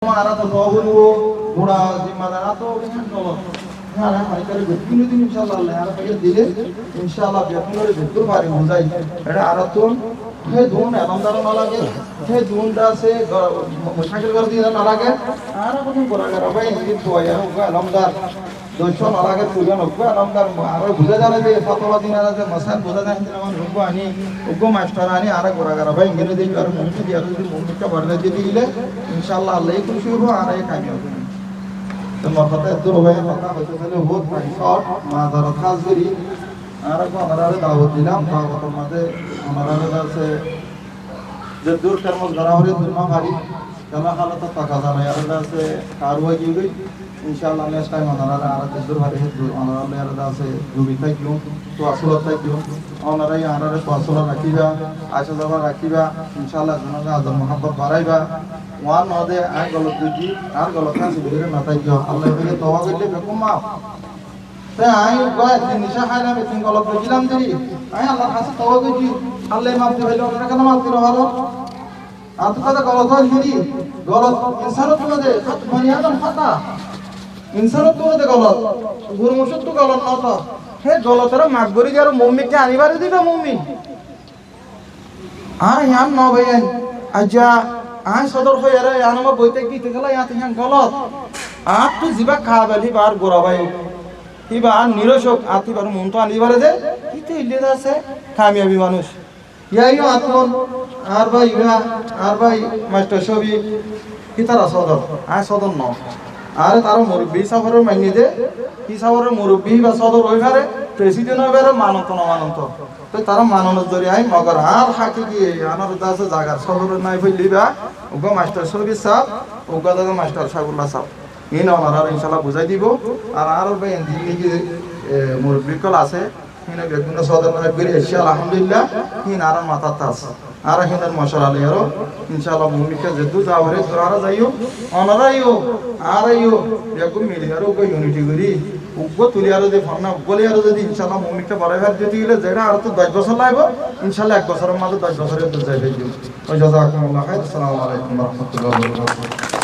Ara to bahulu mura jimadana to kalau hara mereka betul itu insyaallah Allah hara pakai dile insyaallah biar punya betul bari muzai ada ara to he dun alamdar na lage he dun da se mushakil kar diya na lage ara ko bora kar bhai ini to ya hoga alamdar doshon na lage tujan hoga alamdar ara bula jana je fatwa dinara je masan bula jana man hoga ani hoga master ani ara bora kar bhai ini de kar mumti diya to mumti ka barne de dile इंशाल्लाह अल्लाह ही खुश हो आ रहे कामयाब तो मरफता दूर हो गए पता होते चले बहुत बड़ी शॉट मादर खास करी आरा को हमारे दावत दिलाम दावत मते हमारे दर से जब दूर कर्मस घरा हो रे दुनिया भारी कला हालत तकाजा नहीं यार दर से कारवाई की गई इंशाल्लाह नेक्स्ट टाइम हमारा आरा दूर भारी है हमारे यार दर से जो भी था क्यों तो असुल था क्यों हमारा ये आरा रे असुल रखीबा आशा दवा रखीबा इंशाल्लाह जुना आदम मोहब्बत बाराइबा ওয়ান নদে আই গলত দুজি আর গলত না সিবিরে মাথায় গিয়ে আল্লাহ বলে তওবা করলে বেকুম মাফ তে আই কয় নিশা খাইলাম তিন গলত বুঝলাম দিই আই আল্লাহর কাছে তওবা করছি আল্লাহ মাফ দিবেল ওরা কেন মাফ করে হলো আর তো কথা গলত হইছি গলত ইনসানত মধ্যে বনি আদম খাতা ইনসানত মধ্যে গলত গুরু মুর্শিদ তো গলত না তো হে গলতরা মাফ করি যার মুমিনকে আনিবারে দিবে মুমিন আর ইয়ান ন ভাইয়েন আজা আই সদর হয়ে রে আনমা বইতে কি তেগলা ইয়াতে হ্যাঁ গলত আর তো জিবা খাবেলি বার গোরা ভাই হিবা নিরশক আতি বার মন তো আনিবারে দে কিতে ইলে আছে কামিয়াবি মানুষ ইয়াইও আতন আর ভাই মাস্টার ছবি কিতারা সদর আই সদর ন আর তার মুরব্বি সাফরের মাইনি দে কি সাফরের মুরব্বি বা সদর হই পারে প্রেসিডেন্ট হই পারে মানত না মানত তো তারা মাননের জরিয়া আই মগর আর হাকি কি আনার দাসে জায়গা সদর নাই ফেলিবা ওগো মাস্টার ছবি সাহেব ওগো দাদা মাস্টার সাহেবুল্লাহ সাহেব ইন ওনারা ইনশাআল্লাহ বুঝাই দিব আর ভাই এন্দি কি মুরব্বি কল আছে হিনা বেগুন সদর না করে এসে আলহামদুলিল্লাহ হিন আর মাথা তাস আর হিনার মশলা লেরো ইনশাআল্লাহ মুমিকে যেদু যাওরে তোরা যাইও অনরাইও আরাইও বেগুন মিলিয়ারো কো ইউনিটি করি উগ্র তুলিয়ারো যে ফর্না বলিয়ারো যদি ইনশাআল্লাহ মুমিকে বড়াইবার যদি গেলে যেটা আর তো 10 বছর লাগবে ইনশাআল্লাহ 1 বছরের মধ্যে 10 বছরের তো যাইবে ওই জাযাকুমুল্লাহ খাইর আসসালামু আলাইকুম ওয়া রাহমাতুল্লাহি ওয়া বারাকাতুহু